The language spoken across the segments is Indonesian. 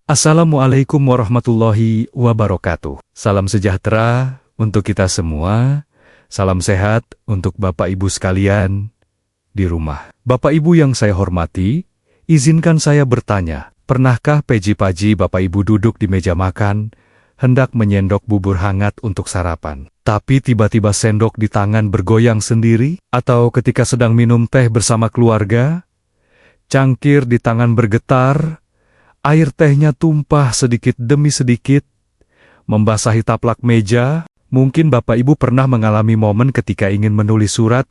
Assalamualaikum warahmatullahi wabarakatuh. Salam sejahtera untuk kita semua. Salam sehat untuk Bapak Ibu sekalian di rumah. Bapak Ibu yang saya hormati, izinkan saya bertanya, pernahkah pagi-pagi Bapak Ibu duduk di meja makan, hendak menyendok bubur hangat untuk sarapan, tapi tiba-tiba sendok di tangan bergoyang sendiri? Atau ketika sedang minum teh bersama keluarga, cangkir di tangan bergetar, air tehnya tumpah sedikit demi sedikit, membasahi taplak meja? Mungkin Bapak Ibu pernah mengalami momen ketika ingin menulis surat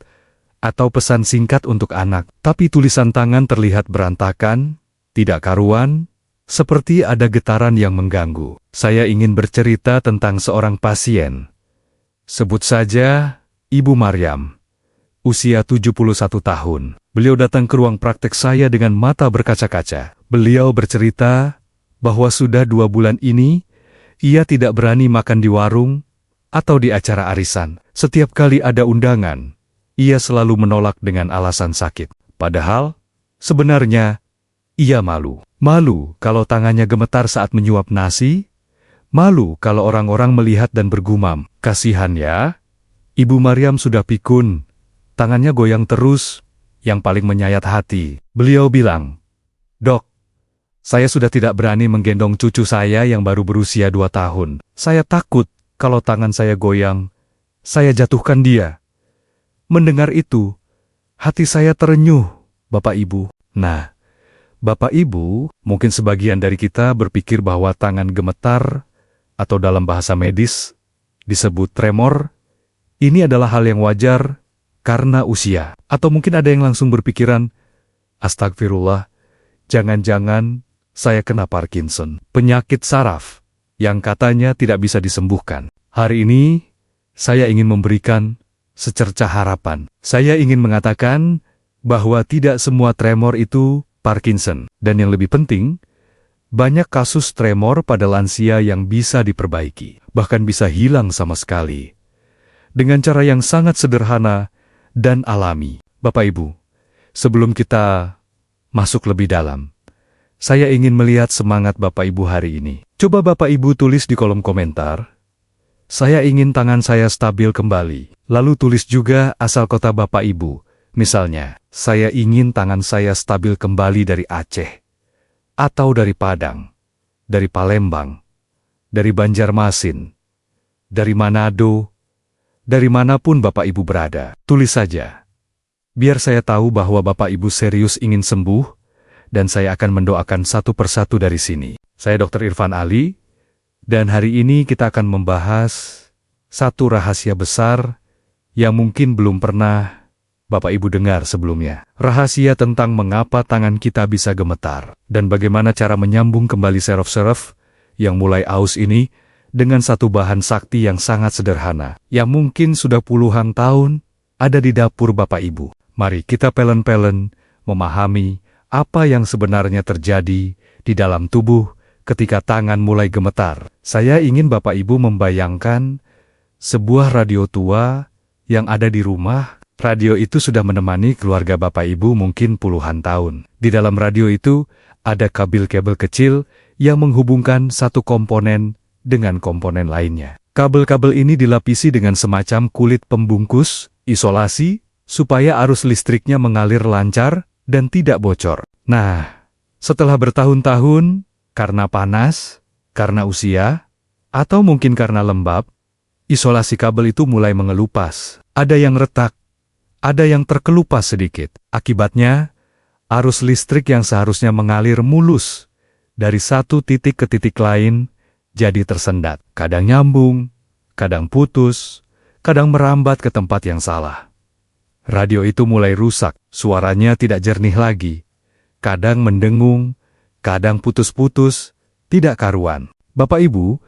atau pesan singkat untuk anak, tapi tulisan tangan terlihat berantakan, tidak karuan, seperti ada getaran yang mengganggu. Saya ingin bercerita tentang seorang pasien. Sebut saja Ibu Maryam, usia 71 tahun. Beliau datang ke ruang praktek saya dengan mata berkaca-kaca. Beliau bercerita bahwa sudah 2 bulan ini, ia tidak berani makan di warung atau di acara arisan. Setiap kali ada undangan, ia selalu menolak dengan alasan sakit. Padahal, sebenarnya, ia malu. Malu kalau tangannya gemetar saat menyuap nasi, malu kalau orang-orang melihat dan bergumam, "Kasihan ya, Ibu Maryam sudah pikun, tangannya goyang terus." Yang paling menyayat hati, beliau bilang, "Dok, saya sudah tidak berani menggendong cucu saya yang baru berusia 2 tahun. Saya takut kalau tangan saya goyang, saya jatuhkan dia." Mendengar itu, hati saya terenyuh, Bapak Ibu. Nah, Bapak Ibu, mungkin sebagian dari kita berpikir bahwa tangan gemetar, atau dalam bahasa medis disebut tremor, ini adalah hal yang wajar karena usia. Atau mungkin ada yang langsung berpikiran, "Astagfirullah, jangan-jangan saya kena Parkinson, penyakit saraf yang katanya tidak bisa disembuhkan." Hari ini, saya ingin memberikan secercah harapan. Saya ingin mengatakan bahwa tidak semua tremor itu Parkinson. Dan yang lebih penting, banyak kasus tremor pada lansia yang bisa diperbaiki, bahkan bisa hilang sama sekali, dengan cara yang sangat sederhana dan alami. Bapak Ibu, sebelum kita masuk lebih dalam, saya ingin melihat semangat Bapak Ibu hari ini. Coba Bapak Ibu tulis di kolom komentar, "Saya ingin tangan saya stabil kembali." Lalu tulis juga asal kota Bapak Ibu. Misalnya, "Saya ingin tangan saya stabil kembali dari Aceh, atau dari Padang, dari Palembang, dari Banjarmasin, dari Manado, dari manapun Bapak Ibu berada." Tulis saja. Biar saya tahu bahwa Bapak Ibu serius ingin sembuh, dan saya akan mendoakan satu persatu dari sini. Saya Dr. Irfan Ali, dan hari ini kita akan membahas satu rahasia besar yang mungkin belum pernah Bapak Ibu dengar sebelumnya. Rahasia tentang mengapa tangan kita bisa gemetar, dan bagaimana cara menyambung kembali saraf-saraf yang mulai aus ini dengan satu bahan sakti yang sangat sederhana, yang mungkin sudah puluhan tahun ada di dapur Bapak Ibu. Mari kita pelen-pelen memahami apa yang sebenarnya terjadi di dalam tubuh ketika tangan mulai gemetar. Saya ingin Bapak Ibu membayangkan sebuah radio tua yang ada di rumah. Radio itu sudah menemani keluarga Bapak Ibu mungkin puluhan tahun. Di dalam radio itu ada kabel-kabel kecil yang menghubungkan satu komponen dengan komponen lainnya. Kabel-kabel ini dilapisi dengan semacam kulit pembungkus, isolasi, supaya arus listriknya mengalir lancar dan tidak bocor. Nah, setelah bertahun-tahun, karena panas, karena usia, atau mungkin karena lembab, isolasi kabel itu mulai mengelupas. Ada yang retak, ada yang terkelupas sedikit. Akibatnya, arus listrik yang seharusnya mengalir mulus dari satu titik ke titik lain jadi tersendat. Kadang nyambung, kadang putus, kadang merambat ke tempat yang salah. Radio itu mulai rusak, suaranya tidak jernih lagi. Kadang mendengung, kadang putus-putus, tidak karuan. Bapak Ibu,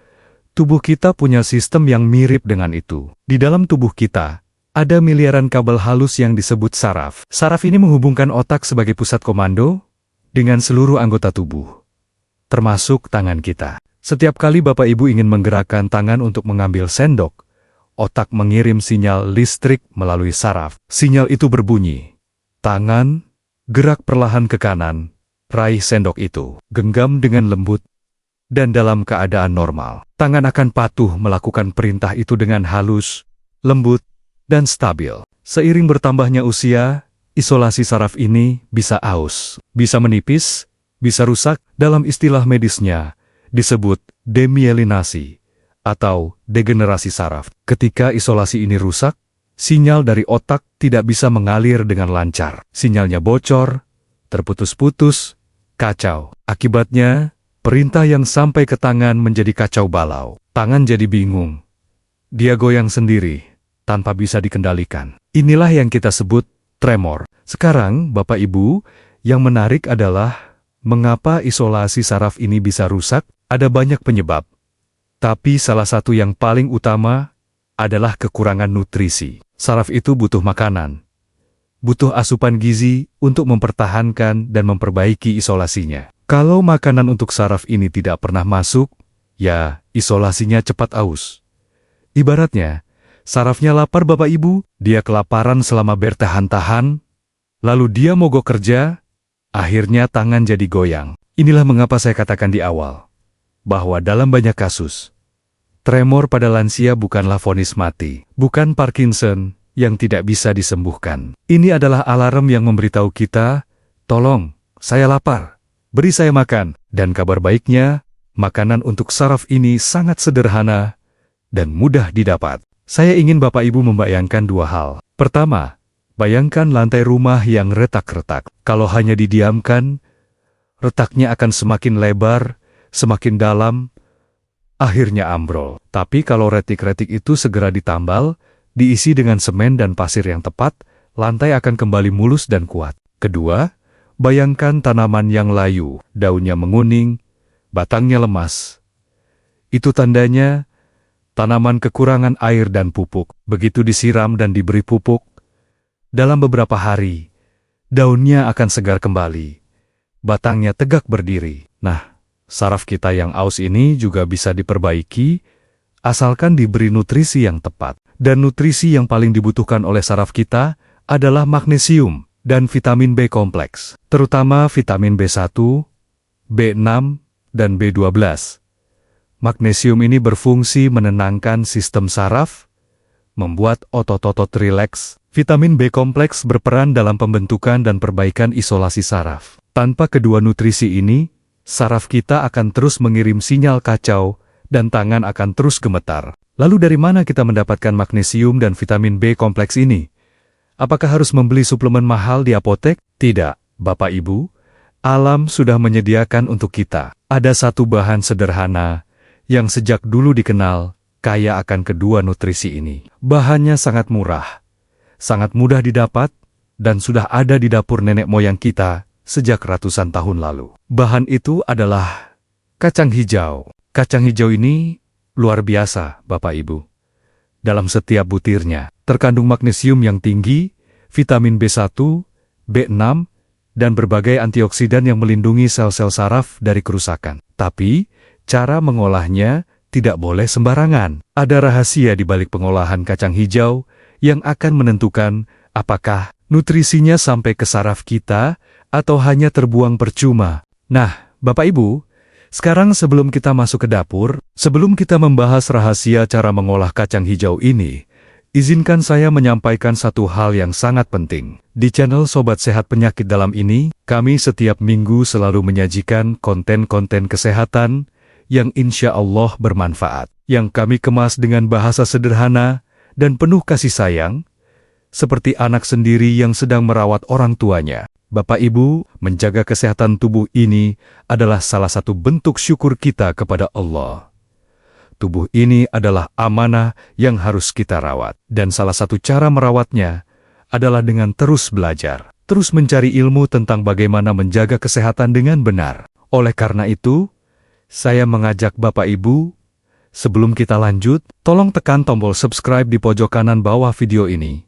tubuh kita punya sistem yang mirip dengan itu. Di dalam tubuh kita, ada miliaran kabel halus yang disebut saraf. Saraf ini menghubungkan otak sebagai pusat komando dengan seluruh anggota tubuh, termasuk tangan kita. Setiap kali Bapak Ibu ingin menggerakkan tangan untuk mengambil sendok, otak mengirim sinyal listrik melalui saraf. Sinyal itu berbunyi, "Tangan, gerak perlahan ke kanan, raih sendok itu." Genggam dengan lembut, dan dalam keadaan normal. Tangan akan patuh melakukan perintah itu dengan halus, lembut, dan stabil. Seiring bertambahnya usia, isolasi saraf ini bisa aus, bisa menipis, bisa rusak. Dalam istilah medisnya disebut demyelinasi atau degenerasi saraf. Ketika isolasi ini rusak, sinyal dari otak tidak bisa mengalir dengan lancar. Sinyalnya bocor, terputus-putus, kacau. Akibatnya, perintah yang sampai ke tangan menjadi kacau balau. Tangan jadi bingung. Dia goyang sendiri, tanpa bisa dikendalikan. Inilah yang kita sebut tremor. Sekarang, Bapak Ibu, yang menarik adalah mengapa isolasi saraf ini bisa rusak. Ada banyak penyebab. Tapi salah satu yang paling utama adalah kekurangan nutrisi. Saraf itu butuh makanan, butuh asupan gizi untuk mempertahankan dan memperbaiki isolasinya. Kalau makanan untuk saraf ini tidak pernah masuk, ya isolasinya cepat aus. Ibaratnya, sarafnya lapar Bapak Ibu, dia kelaparan selama bertahan-tahan, lalu dia mogok kerja, akhirnya tangan jadi goyang. Inilah mengapa saya katakan di awal, bahwa dalam banyak kasus, tremor pada lansia bukanlah vonis mati, bukan Parkinson yang tidak bisa disembuhkan. Ini adalah alarm yang memberitahu kita, tolong, saya lapar, beri saya makan. Dan kabar baiknya, makanan untuk saraf ini sangat sederhana dan mudah didapat. Saya ingin Bapak Ibu membayangkan dua hal. Pertama, bayangkan lantai rumah yang retak-retak. Kalau hanya didiamkan, retaknya akan semakin lebar, semakin dalam, akhirnya ambrol. Tapi kalau retik-retik itu segera ditambal, diisi dengan semen dan pasir yang tepat, lantai akan kembali mulus dan kuat. Kedua, bayangkan tanaman yang layu, daunnya menguning, batangnya lemas. Itu tandanya tanaman kekurangan air dan pupuk. Begitu disiram dan diberi pupuk, dalam beberapa hari, daunnya akan segar kembali, batangnya tegak berdiri. Nah, saraf kita yang aus ini juga bisa diperbaiki, asalkan diberi nutrisi yang tepat. Dan nutrisi yang paling dibutuhkan oleh saraf kita adalah magnesium dan vitamin B kompleks, terutama vitamin B1, B6, dan B12. Magnesium ini berfungsi menenangkan sistem saraf, membuat otot-otot rileks. Vitamin B kompleks berperan dalam pembentukan dan perbaikan isolasi saraf. Tanpa kedua nutrisi ini, saraf kita akan terus mengirim sinyal kacau dan tangan akan terus gemetar. Lalu dari mana kita mendapatkan magnesium dan vitamin B kompleks ini? Apakah harus membeli suplemen mahal di apotek? Tidak, Bapak Ibu. Alam sudah menyediakan untuk kita. Ada satu bahan sederhana yang sejak dulu dikenal kaya akan kedua nutrisi ini. Bahannya sangat murah, sangat mudah didapat, dan sudah ada di dapur nenek moyang kita sejak ratusan tahun lalu. Bahan itu adalah kacang hijau. Kacang hijau ini luar biasa, Bapak Ibu. Dalam setiap butirnya terkandung magnesium yang tinggi, vitamin B1, B6, dan berbagai antioksidan yang melindungi sel-sel saraf dari kerusakan. Tapi, cara mengolahnya tidak boleh sembarangan. Ada rahasia di balik pengolahan kacang hijau yang akan menentukan apakah nutrisinya sampai ke saraf kita atau hanya terbuang percuma. Nah, Bapak Ibu, sekarang sebelum kita masuk ke dapur, sebelum kita membahas rahasia cara mengolah kacang hijau ini, izinkan saya menyampaikan satu hal yang sangat penting. Di channel Sobat Sehat Penyakit Dalam ini, kami setiap minggu selalu menyajikan konten-konten kesehatan yang insya Allah bermanfaat, yang kami kemas dengan bahasa sederhana dan penuh kasih sayang, seperti anak sendiri yang sedang merawat orang tuanya. Bapak Ibu, menjaga kesehatan tubuh ini adalah salah satu bentuk syukur kita kepada Allah. Tubuh ini adalah amanah yang harus kita rawat. Dan salah satu cara merawatnya adalah dengan terus belajar. Terus mencari ilmu tentang bagaimana menjaga kesehatan dengan benar. Oleh karena itu, saya mengajak Bapak Ibu, sebelum kita lanjut, tolong tekan tombol subscribe di pojok kanan bawah video ini.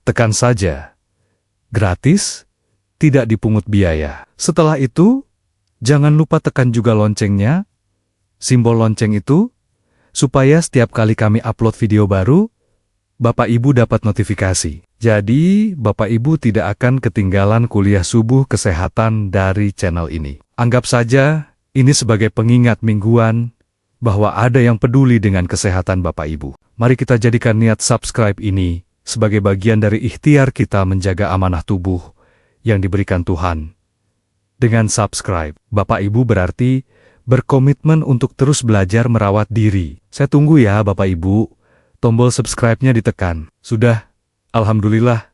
Tekan saja. Gratis, tidak dipungut biaya. Setelah itu, jangan lupa tekan juga loncengnya, simbol lonceng itu, supaya setiap kali kami upload video baru, Bapak Ibu dapat notifikasi. Jadi, Bapak Ibu tidak akan ketinggalan kuliah subuh kesehatan dari channel ini. Anggap saja, Ini sebagai pengingat mingguan bahwa ada yang peduli dengan kesehatan Bapak Ibu. Mari kita jadikan niat subscribe ini sebagai bagian dari ikhtiar kita menjaga amanah tubuh yang diberikan Tuhan. Dengan subscribe, Bapak Ibu berarti berkomitmen untuk terus belajar merawat diri. Saya tunggu ya Bapak Ibu, tombol subscribe-nya ditekan. Sudah? Alhamdulillah.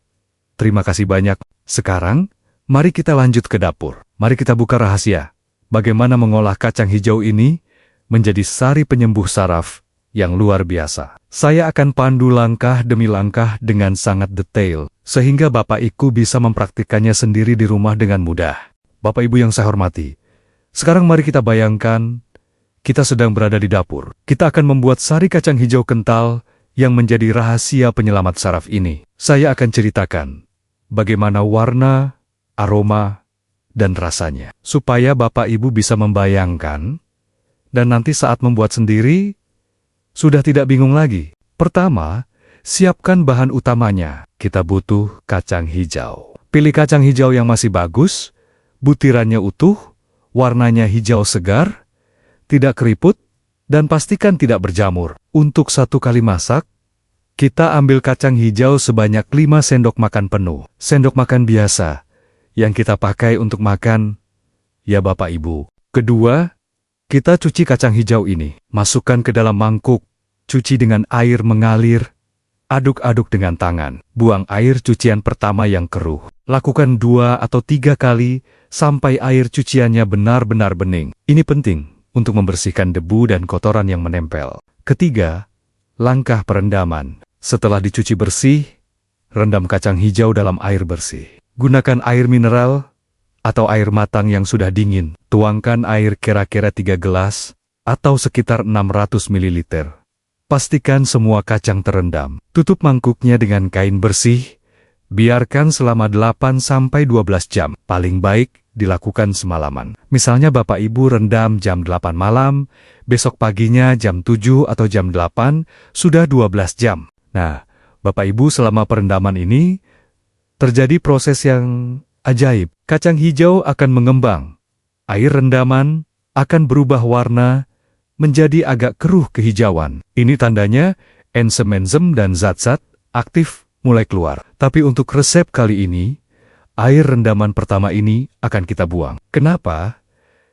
Terima kasih banyak. Sekarang, mari kita lanjut ke dapur. Mari kita buka rahasia. Bagaimana mengolah kacang hijau ini menjadi sari penyembuh saraf yang luar biasa. Saya akan pandu langkah demi langkah dengan sangat detail, sehingga Bapak Ibu bisa mempraktikkannya sendiri di rumah dengan mudah. Bapak Ibu yang saya hormati, sekarang mari kita bayangkan, kita sedang berada di dapur. Kita akan membuat sari kacang hijau kental yang menjadi rahasia penyelamat saraf ini. Saya akan ceritakan bagaimana warna, aroma, dan rasanya, supaya Bapak Ibu bisa membayangkan, dan nanti saat membuat sendiri, sudah tidak bingung lagi. Pertama, siapkan bahan utamanya. Kita butuh kacang hijau. Pilih kacang hijau yang masih bagus, butirannya utuh, warnanya hijau segar, tidak keriput, dan pastikan tidak berjamur. Untuk 1 kali masak, kita ambil kacang hijau sebanyak 5 sendok makan penuh. Sendok makan biasa yang kita pakai untuk makan, ya Bapak Ibu. Kedua, kita cuci kacang hijau ini. Masukkan ke dalam mangkuk, cuci dengan air mengalir, aduk-aduk dengan tangan. Buang air cucian pertama yang keruh. Lakukan 2 atau 3 kali sampai air cuciannya benar-benar bening. Ini penting untuk membersihkan debu dan kotoran yang menempel. Ketiga, langkah perendaman. Setelah dicuci bersih, rendam kacang hijau dalam air bersih. Gunakan air mineral atau air matang yang sudah dingin. Tuangkan air kira-kira 3 gelas atau sekitar 600 ml. Pastikan semua kacang terendam. Tutup mangkuknya dengan kain bersih. Biarkan selama 8-12 jam. Paling baik dilakukan semalaman. Misalnya Bapak Ibu rendam jam 8 malam, besok paginya jam 7 atau jam 8, sudah 12 jam. Nah, Bapak Ibu selama perendaman ini, terjadi proses yang ajaib. Kacang hijau akan mengembang. Air rendaman akan berubah warna menjadi agak keruh kehijauan. Ini tandanya enzim-enzim dan zat-zat aktif mulai keluar. Tapi untuk resep kali ini, air rendaman pertama ini akan kita buang. Kenapa?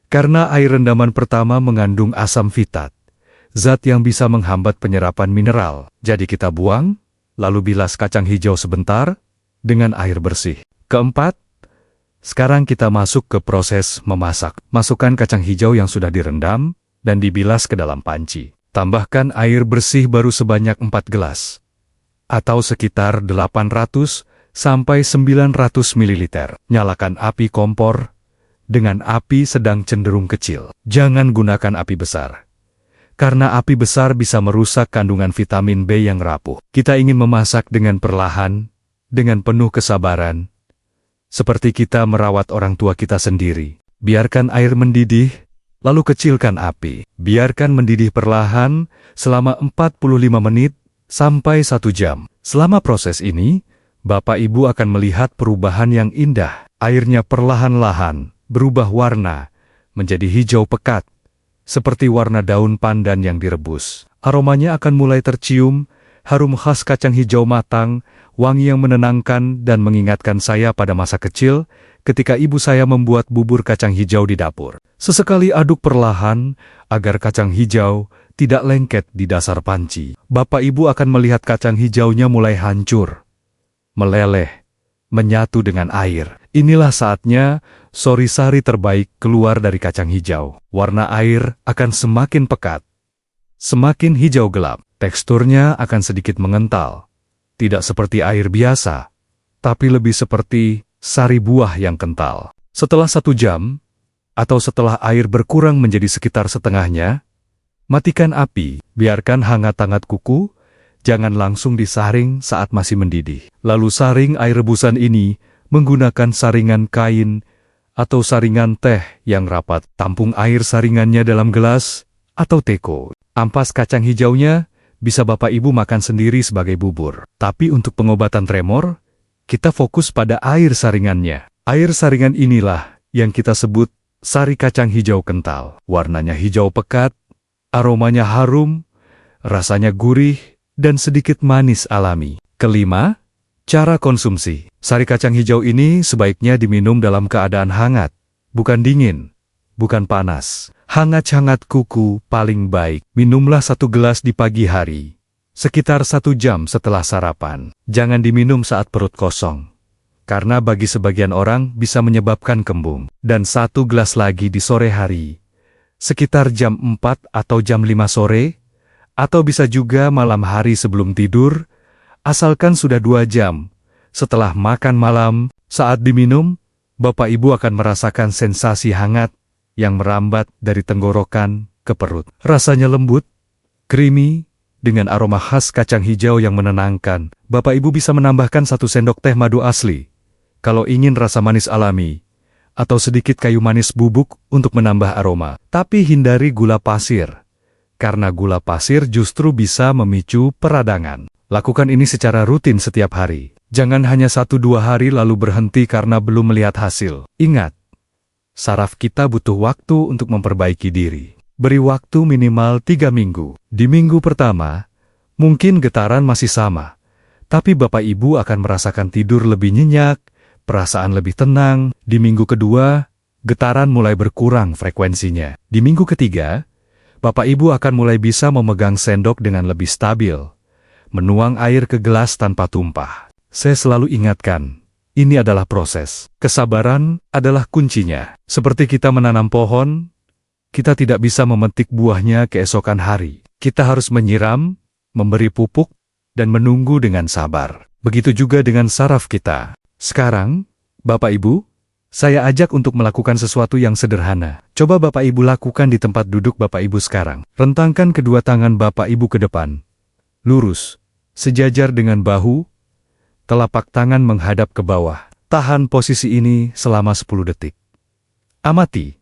Karena air rendaman pertama mengandung asam fitat, zat yang bisa menghambat penyerapan mineral. Jadi kita buang, lalu bilas kacang hijau sebentar dengan air bersih. Keempat, sekarang kita masuk ke proses memasak. Masukkan kacang hijau yang sudah direndam dan dibilas ke dalam panci. Tambahkan air bersih baru sebanyak 4 gelas, atau sekitar 800 sampai 900 ml. Nyalakan api kompor dengan api sedang cenderung kecil. Jangan gunakan api besar, karena api besar bisa merusak kandungan vitamin B yang rapuh. Kita ingin memasak dengan perlahan, dengan penuh kesabaran, seperti kita merawat orang tua kita sendiri. Biarkan air mendidih, lalu kecilkan api. Biarkan mendidih perlahan selama 45 menit sampai 1 jam. Selama proses ini, Bapak Ibu akan melihat perubahan yang indah. Airnya perlahan-lahan berubah warna menjadi hijau pekat, seperti warna daun pandan yang direbus. Aromanya akan mulai tercium, harum khas kacang hijau matang, wangi yang menenangkan dan mengingatkan saya pada masa kecil ketika ibu saya membuat bubur kacang hijau di dapur. Sesekali aduk perlahan agar kacang hijau tidak lengket di dasar panci. Bapak Ibu akan melihat kacang hijaunya mulai hancur, meleleh, menyatu dengan air. Inilah saatnya sari terbaik keluar dari kacang hijau. Warna air akan semakin pekat, semakin hijau gelap. Teksturnya akan sedikit mengental. Tidak seperti air biasa, tapi lebih seperti sari buah yang kental. Setelah 1 jam, atau setelah air berkurang menjadi sekitar setengahnya, matikan api, biarkan hangat-hangat kuku, jangan langsung disaring saat masih mendidih. Lalu saring air rebusan ini menggunakan saringan kain atau saringan teh yang rapat. Tampung air saringannya dalam gelas atau teko. Ampas kacang hijaunya, bisa Bapak Ibu makan sendiri sebagai bubur. Tapi untuk pengobatan tremor, kita fokus pada air saringannya. Air saringan inilah yang kita sebut sari kacang hijau kental. Warnanya hijau pekat, aromanya harum, rasanya gurih, dan sedikit manis alami. Kelima, cara konsumsi. Sari kacang hijau ini sebaiknya diminum dalam keadaan hangat, bukan dingin, bukan panas. Hangat-hangat kuku paling baik. Minumlah 1 gelas di pagi hari, sekitar 1 jam setelah sarapan. Jangan diminum saat perut kosong, karena bagi sebagian orang bisa menyebabkan kembung. Dan 1 gelas lagi di sore hari, sekitar jam 4 atau jam 5 sore, atau bisa juga malam hari sebelum tidur, asalkan sudah 2 jam setelah makan malam. Saat diminum, Bapak Ibu akan merasakan sensasi hangat yang merambat dari tenggorokan ke perut. Rasanya lembut, creamy, dengan aroma khas kacang hijau yang menenangkan. Bapak Ibu bisa menambahkan 1 sendok teh madu asli kalau ingin rasa manis alami, atau sedikit kayu manis bubuk untuk menambah aroma. Tapi hindari gula pasir, karena gula pasir justru bisa memicu peradangan. Lakukan ini secara rutin setiap hari. Jangan hanya 1-2 hari lalu berhenti karena belum melihat hasil. Ingat, saraf kita butuh waktu untuk memperbaiki diri. Beri waktu minimal 3 minggu. Di minggu pertama, mungkin getaran masih sama, tapi Bapak Ibu akan merasakan tidur lebih nyenyak, perasaan lebih tenang. Di minggu kedua, getaran mulai berkurang frekuensinya. Di minggu ketiga, Bapak Ibu akan mulai bisa memegang sendok dengan lebih stabil, menuang air ke gelas tanpa tumpah. Saya selalu ingatkan, ini adalah proses. Kesabaran adalah kuncinya. Seperti kita menanam pohon, kita tidak bisa memetik buahnya keesokan hari. Kita harus menyiram, memberi pupuk, dan menunggu dengan sabar. Begitu juga dengan saraf kita. Sekarang, Bapak Ibu, saya ajak untuk melakukan sesuatu yang sederhana. Coba Bapak Ibu lakukan di tempat duduk Bapak Ibu sekarang. Rentangkan kedua tangan Bapak Ibu ke depan, lurus, sejajar dengan bahu, telapak tangan menghadap ke bawah. Tahan posisi ini selama 10 detik. Amati,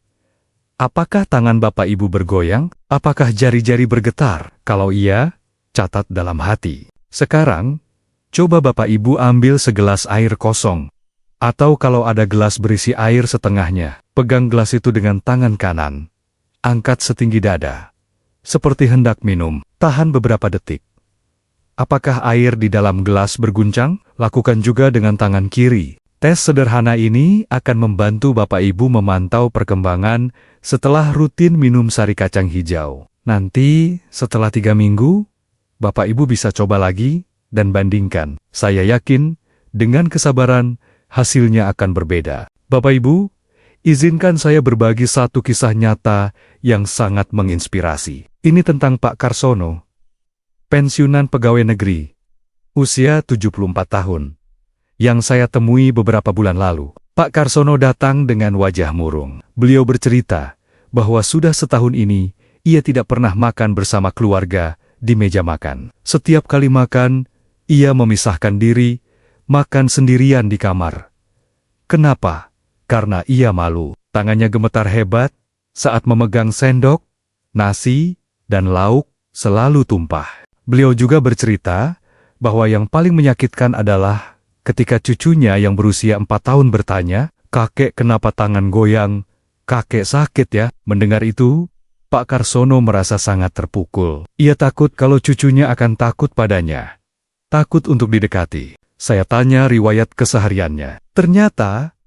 apakah tangan Bapak Ibu bergoyang? Apakah jari-jari bergetar? Kalau iya, catat dalam hati. Sekarang, coba Bapak Ibu ambil segelas air kosong. Atau kalau ada gelas berisi air setengahnya, pegang gelas itu dengan tangan kanan. Angkat setinggi dada, seperti hendak minum. Tahan beberapa detik. Apakah air di dalam gelas berguncang? Lakukan juga dengan tangan kiri. Tes sederhana ini akan membantu Bapak Ibu memantau perkembangan setelah rutin minum sari kacang hijau. Nanti, setelah 3 minggu, Bapak Ibu bisa coba lagi dan bandingkan. Saya yakin, dengan kesabaran, hasilnya akan berbeda. Bapak Ibu, izinkan saya berbagi satu kisah nyata yang sangat menginspirasi. Ini tentang Pak Karsono, pensiunan pegawai negeri, usia 74 tahun, yang saya temui beberapa bulan lalu. Pak Karsono datang dengan wajah murung. Beliau bercerita bahwa sudah setahun ini, ia tidak pernah makan bersama keluarga di meja makan. Setiap kali makan, ia memisahkan diri, makan sendirian di kamar. Kenapa? Karena ia malu. Tangannya gemetar hebat saat memegang sendok, nasi, dan lauk selalu tumpah. Beliau juga bercerita bahwa yang paling menyakitkan adalah ketika cucunya yang berusia 4 tahun bertanya, "Kakek, kenapa tangan goyang? Kakek sakit ya?" Mendengar itu, Pak Karsono merasa sangat terpukul. Ia takut kalau cucunya akan takut padanya. Takut untuk didekati. Saya tanya riwayat kesehariannya. Ternyata,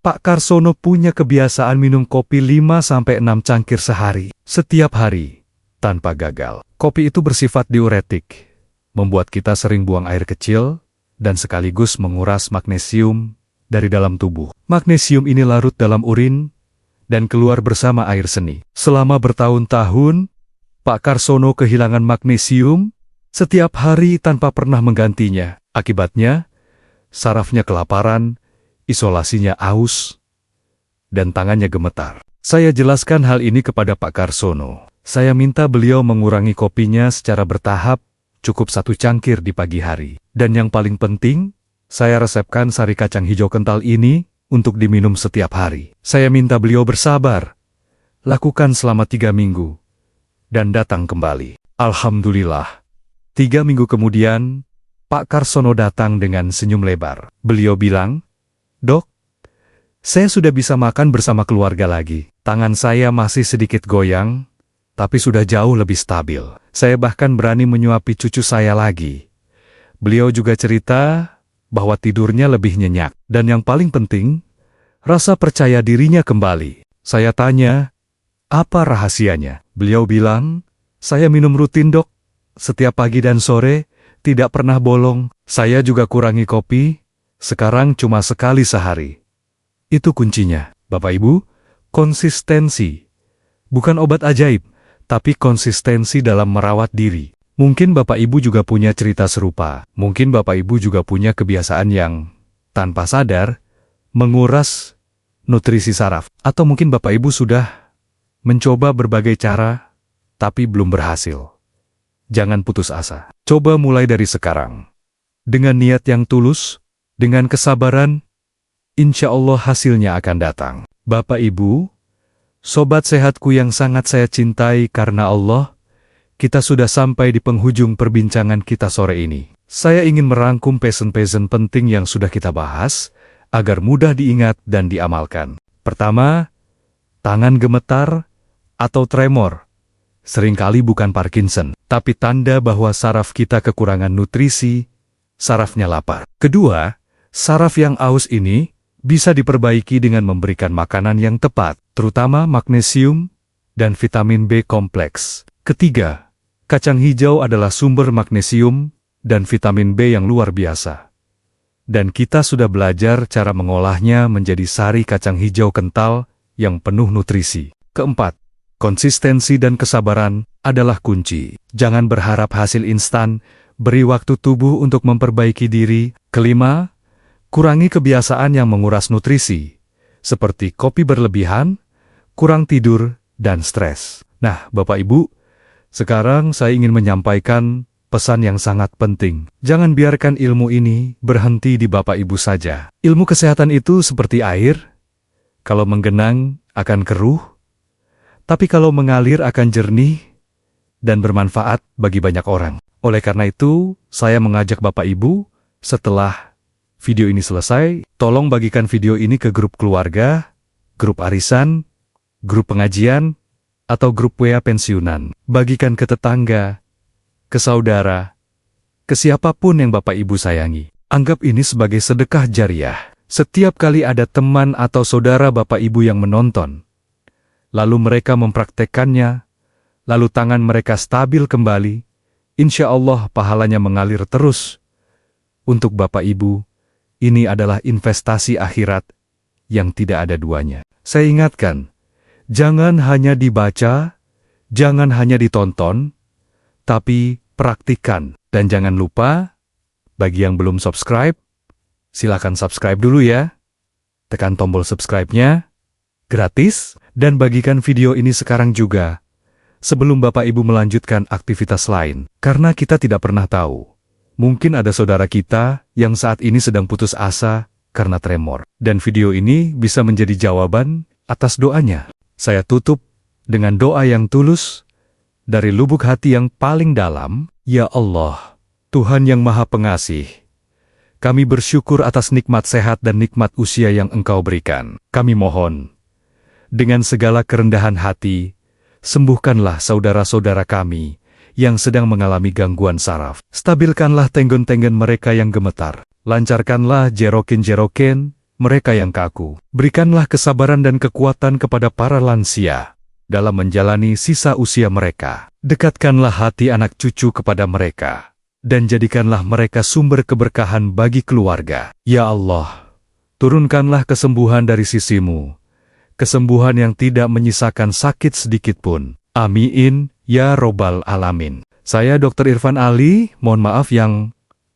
Pak Karsono punya kebiasaan minum kopi 5-6 cangkir sehari, setiap hari, tanpa gagal. Kopi itu bersifat diuretik, membuat kita sering buang air kecil, dan sekaligus menguras magnesium dari dalam tubuh. Magnesium ini larut dalam urin, dan keluar bersama air seni. Selama bertahun-tahun, Pak Karsono kehilangan magnesium setiap hari tanpa pernah menggantinya. Akibatnya, sarafnya kelaparan, isolasinya aus, dan tangannya gemetar. Saya jelaskan hal ini kepada Pak Karsono. Saya minta beliau mengurangi kopinya secara bertahap, cukup 1 cangkir di pagi hari. Dan yang paling penting, saya resepkan sari kacang hijau kental ini untuk diminum setiap hari. Saya minta beliau bersabar, lakukan selama 3 minggu, dan datang kembali. Alhamdulillah, 3 minggu kemudian, Pak Karsono datang dengan senyum lebar. Beliau bilang, "Dok, Saya sudah bisa makan bersama keluarga lagi. Tangan saya masih sedikit goyang, tapi sudah jauh lebih stabil. Saya bahkan berani menyuapi cucu saya lagi. Beliau juga cerita bahwa tidurnya lebih nyenyak. Dan yang paling penting, rasa percaya dirinya kembali. Saya tanya, apa rahasianya? Beliau bilang, saya minum rutin dok, setiap pagi dan sore, tidak pernah bolong. Saya juga kurangi kopi, sekarang cuma sekali sehari. Itu kuncinya, Bapak Ibu, konsistensi. Bukan obat ajaib, tapi konsistensi dalam merawat diri. Mungkin Bapak Ibu juga punya cerita serupa. Mungkin Bapak Ibu juga punya kebiasaan yang tanpa sadar menguras nutrisi saraf. Atau mungkin Bapak Ibu sudah mencoba berbagai cara, tapi belum berhasil. Jangan putus asa. Coba mulai dari sekarang. Dengan niat yang tulus, dengan kesabaran, insya Allah hasilnya akan datang. Bapak Ibu, sobat sehatku yang sangat saya cintai karena Allah, kita sudah sampai di penghujung perbincangan kita sore ini. Saya ingin merangkum pesan-pesan penting yang sudah kita bahas, agar mudah diingat dan diamalkan. Pertama, tangan gemetar atau tremor seringkali bukan Parkinson, tapi tanda bahwa saraf kita kekurangan nutrisi, sarafnya lapar. Kedua, saraf yang aus ini bisa diperbaiki dengan memberikan makanan yang tepat, terutama magnesium dan vitamin B kompleks. Ketiga, kacang hijau adalah sumber magnesium dan vitamin B yang luar biasa. Dan kita sudah belajar cara mengolahnya menjadi sari kacang hijau kental yang penuh nutrisi. Keempat, konsistensi dan kesabaran adalah kunci. Jangan berharap hasil instan, beri waktu tubuh untuk memperbaiki diri. Kelima, kurangi kebiasaan yang menguras nutrisi, seperti kopi berlebihan, kurang tidur, dan stres. Nah, Bapak Ibu, sekarang saya ingin menyampaikan pesan yang sangat penting. Jangan biarkan ilmu ini berhenti di Bapak Ibu saja. Ilmu kesehatan itu seperti air, kalau menggenang akan keruh, tapi kalau mengalir akan jernih dan bermanfaat bagi banyak orang. Oleh karena itu, saya mengajak Bapak Ibu, setelah video ini selesai, tolong bagikan video ini ke grup keluarga, grup arisan, grup pengajian, atau grup WA pensiunan. Bagikan ke tetangga, ke saudara, ke siapapun yang Bapak Ibu sayangi. Anggap ini sebagai sedekah jariah. Setiap kali ada teman atau saudara Bapak Ibu yang menonton, lalu mereka mempraktekkannya, lalu tangan mereka stabil kembali, insya Allah pahalanya mengalir terus. Untuk Bapak Ibu, ini adalah investasi akhirat yang tidak ada duanya. Saya ingatkan, jangan hanya dibaca, jangan hanya ditonton, tapi praktikkan. Dan jangan lupa, bagi yang belum subscribe, silakan subscribe dulu ya. Tekan tombol subscribe-nya, gratis, dan bagikan video ini sekarang juga, sebelum Bapak Ibu melanjutkan aktivitas lain. Karena kita tidak pernah tahu, mungkin ada saudara kita yang saat ini sedang putus asa karena tremor. Dan video ini bisa menjadi jawaban atas doanya. Saya tutup dengan doa yang tulus, dari lubuk hati yang paling dalam. Ya Allah, Tuhan yang Maha Pengasih, kami bersyukur atas nikmat sehat dan nikmat usia yang Engkau berikan. Kami mohon, dengan segala kerendahan hati, sembuhkanlah saudara-saudara kami yang sedang mengalami gangguan saraf. Stabilkanlah tenggon-tenggon mereka yang gemetar. Lancarkanlah jerokin-jerokin mereka yang kaku. Berikanlah kesabaran dan kekuatan kepada para lansia dalam menjalani sisa usia mereka. Dekatkanlah hati anak cucu kepada mereka, dan jadikanlah mereka sumber keberkahan bagi keluarga. Ya Allah, turunkanlah kesembuhan dari sisi-Mu, kesembuhan yang tidak menyisakan sakit sedikit pun. Amin, ya Robbal Alamin. Saya Dr. Irfan Ali, mohon maaf yang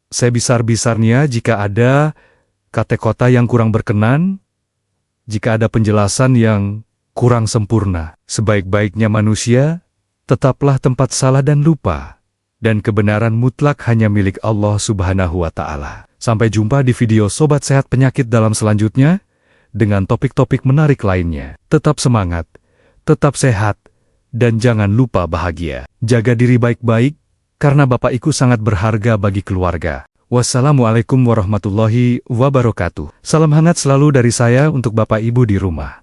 sebesar-besarnya jika ada kata-kata yang kurang berkenan, jika ada penjelasan yang kurang sempurna. Sebaik-baiknya manusia, tetaplah tempat salah dan lupa, dan kebenaran mutlak hanya milik Allah Subhanahu wa Ta'ala. Sampai jumpa di video Sobat Sehat Penyakit dalam selanjutnya, dengan topik-topik menarik lainnya. Tetap semangat, tetap sehat, dan jangan lupa bahagia. Jaga diri baik-baik, karena Bapak Ibu sangat berharga bagi keluarga. Wassalamualaikum warahmatullahi wabarakatuh. Salam hangat selalu dari saya untuk Bapak Ibu di rumah.